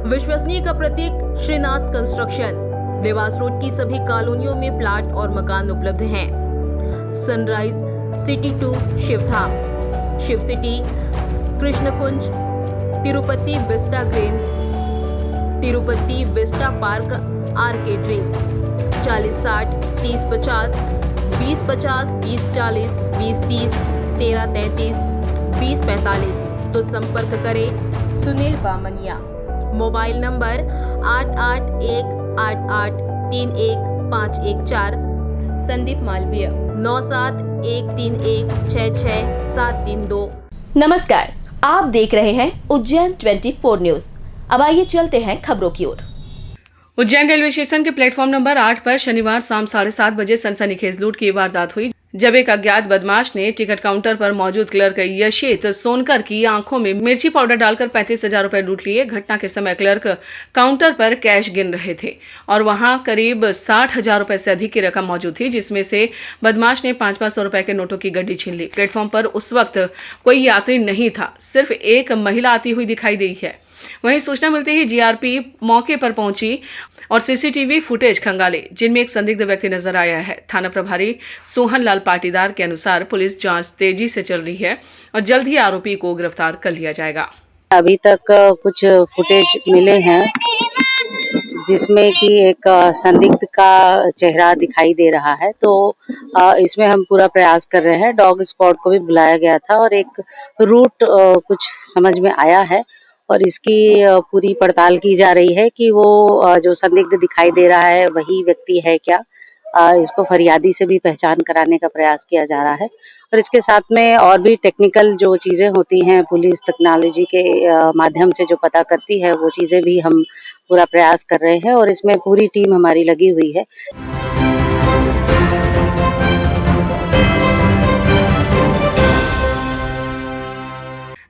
विश्वसनीय का प्रतीक श्रीनाथ कंस्ट्रक्शन। देवास रोड की सभी कॉलोनियों में प्लाट और मकान उपलब्ध हैं। Sunrise city 2 Shivdham, Shiv city, Krishnakunj, Tirupati vista green, Tirupati vista park arcade ring. 4060 3050 2050 2040 2030 1333 2045। तो संपर्क करें सुनील बामनिया। Mobile number 8818831514। संदीप मालवीय 9713166732। नमस्कार, आप देख रहे हैं उज्जैन 24 न्यूज। अब आइए चलते हैं खबरों की ओर। उज्जैन रेलवे स्टेशन के प्लेटफॉर्म नंबर 8 पर शनिवार शाम 7:30 बजे सनसनीखेज लूट की वारदात हुई, जब एक अज्ञात बदमाश ने टिकट काउंटर पर मौजूद क्लर्क यशित सोनकर की आंखों में मिर्ची पाउडर डालकर 35,000 रुपए लूट लिए। घटना के समय क्लर्क काउंटर पर कैश गिन रहे थे और वहां करीब 60,000 रुपए से अधिक की रकम मौजूद थी, जिसमें से बदमाश ने 500 रुपए के नोटों की गड्डी छीन ली। प्लेटफॉर्म पर उस वक्त कोई यात्री नहीं था, सिर्फ एक महिला आती हुई दिखाई दी है। वहीं सूचना मिलते ही जीआरपी मौके पर पहुंची और सीसीटीवी फुटेज खंगाले, जिनमें एक संदिग्ध व्यक्ति नजर आया है। थाना प्रभारी सोहन लाल पाटीदार के अनुसार पुलिस जांच तेजी से चल रही है और जल्द ही आरोपी को गिरफ्तार कर लिया जाएगा। अभी तक कुछ फुटेज मिले हैं जिसमें कि एक संदिग्ध का चेहरा दिखाई दे रहा है, तो इसमें हम पूरा प्रयास कर रहे हैं। डॉग स्क्वाड को भी बुलाया गया था और एक रूट कुछ समझ में आया है और इसकी पूरी पड़ताल की जा रही है कि वो जो संदिग्ध दिखाई दे रहा है वही व्यक्ति है क्या। इसको फरियादी से भी पहचान कराने का प्रयास किया जा रहा है और इसके साथ में और भी टेक्निकल जो चीजें होती हैं पुलिस टेक्नोलॉजी के माध्यम से जो पता करती है, वो चीजें भी हम पूरा प्रयास कर रहे हैं और इसमें पूरी टीम हमारी लगी हुई है।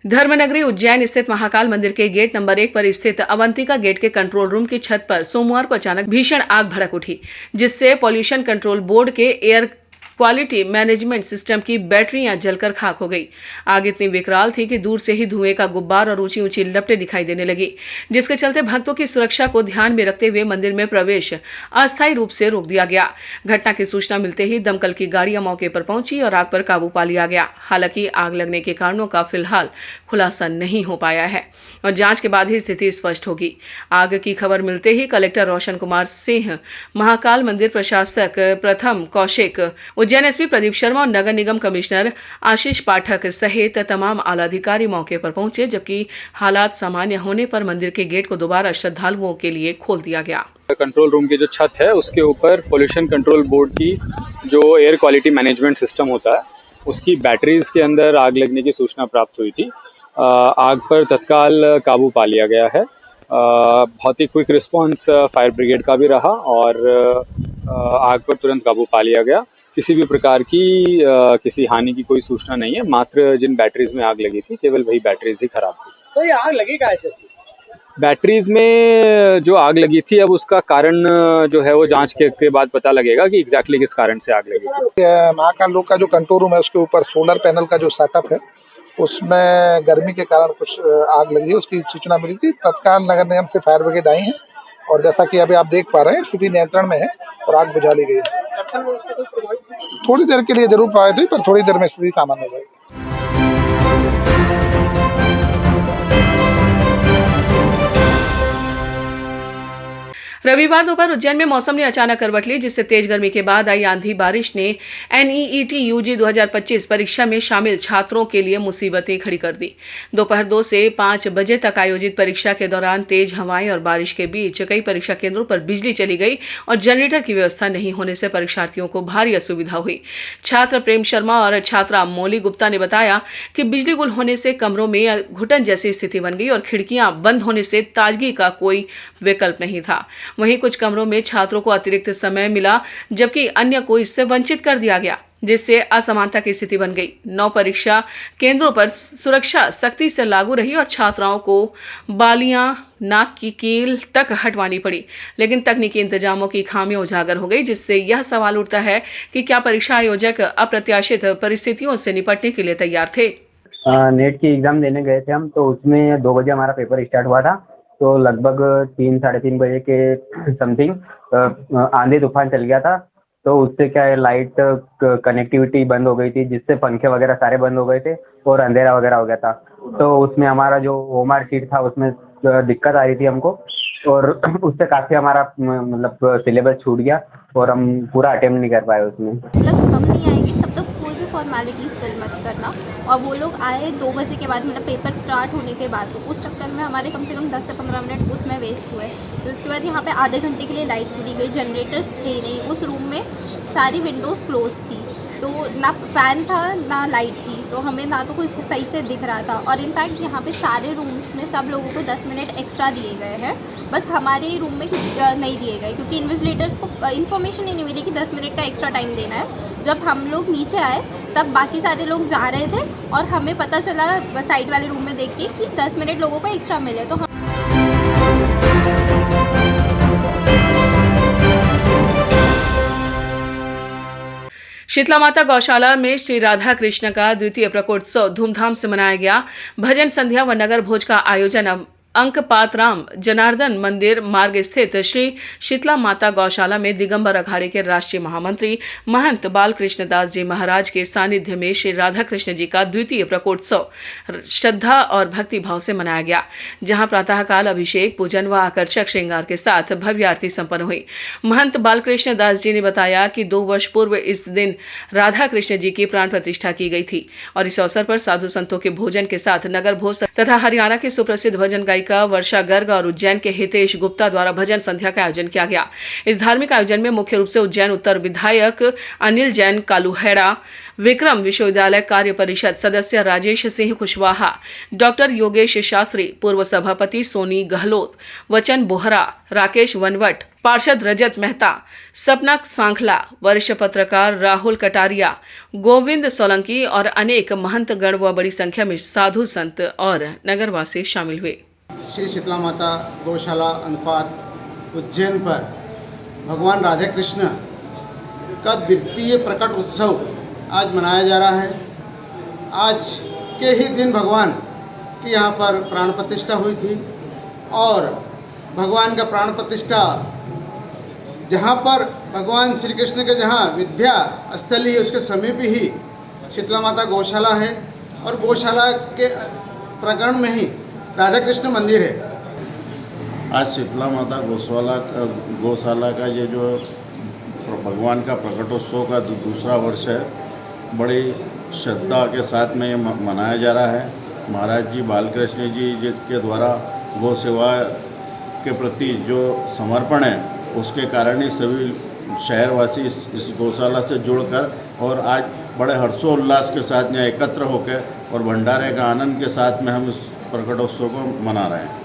धर्मनगरी उज्जैन स्थित महाकाल मंदिर के गेट नंबर 1 पर स्थित अवंतिका गेट के कंट्रोल रूम की छत पर सोमवार को अचानक भीषण आग भड़क उठी, जिससे पॉल्यूशन कंट्रोल बोर्ड के एयर क्वालिटी मैनेजमेंट सिस्टम की बैटरियां जलकर खाक हो गई। आग इतनी विकराल थी कि दूर से ही धुएं का गुब्बार और ऊंची ऊंची लपटें दिखाई देने लगी, जिसके चलते भक्तों की सुरक्षा को ध्यान में रखते हुए मंदिर में प्रवेश अस्थायी रूप से रोक दिया गया। घटना की सूचना मिलते ही दमकल की गाड़ियां मौके पर पहुंची और आग पर काबू पा लिया गया। हालांकि आग लगने के कारणों का फिलहाल खुलासा नहीं हो पाया है और जांच के बाद ही स्थिति स्पष्ट होगी। आग की खबर मिलते ही कलेक्टर रोशन कुमार सिंह, महाकाल मंदिर प्रशासक प्रथम कौशिक, उज्जैन एसपी प्रदीप शर्मा और नगर निगम कमिश्नर आशीष पाठक सहित तमाम आला अधिकारी मौके पर पहुंचे, जबकि हालात सामान्य होने पर मंदिर के गेट को दोबारा श्रद्धालुओं के लिए खोल दिया गया। कंट्रोल रूम की जो छत है उसके ऊपर पोल्यूशन कंट्रोल बोर्ड की जो एयर क्वालिटी मैनेजमेंट सिस्टम होता है उसकी बैटरीज के अंदर आग लगने की सूचना प्राप्त हुई थी। आग पर तत्काल काबू पा लिया गया है। बहुत ही क्विक रिस्पांस फायर ब्रिगेड का भी रहा और आग पर तुरंत काबू पा लिया गया। किसी भी प्रकार की किसी हानि की कोई सूचना नहीं है। मात्र जिन बैटरीज में आग लगी थी केवल वही बैटरीज ही खराब थी। सर, ये आग लगी कैसे? बैटरीज में जो आग लगी थी, अब उसका कारण जो है वो जांच के बाद पता लगेगा कि एग्जैक्टली किस कारण से आग लगी थी। महाकाल लोक का जो कंट्रोल रूम है उसके ऊपर सोलर पैनल का जो सेटअप है उसमें गर्मी के कारण कुछ आग लगी है, उसकी सूचना मिली थी। तत्काल नगर निगम से फायर ब्रिगेड आई है और जैसा कि अभी आप देख पा रहे हैं स्थिति नियंत्रण में है और आग बुझा ली गई है। थोड़ी देर के लिए जरूर प्रभावित हुई पर थोड़ी देर में स्थिति सामान्य हो जाएगी। रविवार दोपहर उज्जैन में मौसम ने अचानक करवट ली, जिससे तेज गर्मी के बाद आई आंधी बारिश ने एनईईटी यूजी 2025 परीक्षा में शामिल छात्रों के लिए मुसीबतें खड़ी कर दी। दोपहर 2 से 5 बजे तक आयोजित परीक्षा के दौरान तेज हवाएं और बारिश के बीच कई परीक्षा केंद्रों पर बिजली चली गई और जनरेटर की व्यवस्था नहीं होने से परीक्षार्थियों को भारी असुविधा हुई। छात्र प्रेम शर्मा और छात्रा मोली गुप्ता ने बताया कि बिजली गुल होने से कमरों में घुटन जैसी स्थिति बन गई और खिड़कियां बंद होने से ताजगी का कोई विकल्प नहीं था। वहीं कुछ कमरों में छात्रों को अतिरिक्त समय मिला, जबकि अन्य को इससे वंचित कर दिया गया, जिससे असमानता की स्थिति बन गई। 9 परीक्षा केंद्रों पर सुरक्षा सख्ती से लागू रही और छात्राओं को बालियां, नाक की कील तक हटवानी पड़ी, लेकिन तकनीकी इंतजामों की खामियां उजागर हो गई, जिससे यह सवाल उठता है कि क्या परीक्षा आयोजक अप्रत्याशित परिस्थितियों से निपटने के लिए तैयार थे। नेट की एग्जाम देने गए थे हम, तो उसमें 2 बजे हमारा पेपर स्टार्ट हुआ था तो लगभग 3-3:30 बजे के समथिंग आंधी तूफान चल गया था। तो उससे क्या है, लाइट कनेक्टिविटी बंद हो गई थी, जिससे पंखे वगैरह सारे बंद हो गए थे और अंधेरा वगैरह हो गया था। तो उसमें हमारा जो ओएमआर शीट था उसमें दिक्कत आ रही थी हमको, और उससे काफी हमारा मतलब सिलेबस छूट गया और हम पूरा अटेम्प्ट नहीं कर पाए उसमें। जब तक हम नहीं आएंगे तब तक कोई भी फॉर्मेलिटीज़ फिल मत करना। और वो लोग आए 2 बजे के बाद, मतलब पेपर स्टार्ट होने के बाद, तो उस चक्कर में हमारे कम से कम 10 से 15 मिनट उसमें वेस्ट हुए। फिर उसके बाद यहाँ पे आधे घंटे के लिए लाइट चली गई, जनरेटर्स थे नहीं, उस रूम में सारी विंडोज़ क्लोज थी, तो ना फैन था ना लाइट थी, तो हमें ना तो कुछ सही से दिख रहा था। और इनफैक्ट यहाँ पे सारे रूम्स में सब लोगों को 10 मिनट एक्स्ट्रा दिए गए हैं, बस हमारे ही रूम में नहीं दिए गए, क्योंकि इन्विजिलेटर्स को इन्फॉर्मेशन ही नहीं मिली कि 10 मिनट का एक्स्ट्रा टाइम देना है। जब हम लोग नीचे आए तब बाकी सारे लोग जा रहे थे और हमें पता चला साइड वाले रूम में देख के कि 10 मिनट लोगों को एक्स्ट्रा मिले। तो शीतला माता गौशाला में श्री राधा कृष्ण का द्वितीय प्रकोत्सव धूमधाम से मनाया गया। भजन संध्या व नगर भोज का आयोजन अंकपातराम जनार्दन मंदिर मार्ग स्थित श्री शीतला माता गौशाला में दिगंबर अखाड़े के राष्ट्रीय महामंत्री महंत बालकृष्ण दास जी महाराज के सानिध्य में श्री राधा कृष्ण जी का द्वितीय प्रकोत्सव श्रद्धा और भक्ति भाव से मनाया गया, जहां प्रातःकाल अभिषेक, पूजन व आकर्षक श्रृंगार के साथ भव्य आरती संपन्न हुई। महंत बालकृष्ण दास जी ने बताया कि 2 वर्ष पूर्व इस दिन राधा कृष्ण जी की प्राण प्रतिष्ठा की गई थी और इस अवसर पर साधु संतों के भोजन के साथ नगर भोज तथा हरियाणा की सुप्रसिद्ध भजन गायिका वर्षा गर्ग और उज्जैन के हितेश गुप्ता द्वारा भजन संध्या का आयोजन किया गया। इस धार्मिक आयोजन में मुख्य रूप से उज्जैन उत्तर विधायक अनिल जैन कालूहेड़ा, विक्रम विश्वविद्यालय कार्य परिषद सदस्य राजेश सिंह कुशवाहा, डॉक्टर योगेश शास्त्री, पूर्व सभापति सोनी गहलोत, वचन बोहरा, राकेश वनवट, पार्षद रजत मेहता, सपना सांखला, वरिष्ठ पत्रकार राहुल कटारिया, गोविंद सोलंकी और अनेक महंत गण व बड़ी संख्या में साधु संत और नगरवासी शामिल हुए। श्री शीतला माता गौशाला अनुपात उज्जैन पर भगवान राधे कृष्ण का द्वितीय प्रकट उत्सव आज मनाया जा रहा है। आज के ही दिन भगवान की यहाँ पर प्राण प्रतिष्ठा हुई थी और भगवान का प्राण प्रतिष्ठा जहाँ पर भगवान श्री कृष्ण के जहाँ विद्या स्थली है उसके समीप ही शीतला माता गौशाला है और गौशाला के प्रकरण में ही राधा कृष्ण मंदिर है। आज शीतला माता गौशाला का ये जो भगवान का प्रकटोत्सव का दूसरा वर्ष है, बड़ी श्रद्धा के साथ में ये मनाया जा रहा है। महाराज जी बालकृष्ण जी के द्वारा गौ सेवा के प्रति जो समर्पण है उसके कारण ही सभी शहरवासी इस गौशाला से जुड़कर और आज बड़े हर्षोल्लास के साथ यहाँ एकत्र होकर और भंडारे का आनंद के साथ में हम इस प्रकटोत्सव को मना रहे हैं।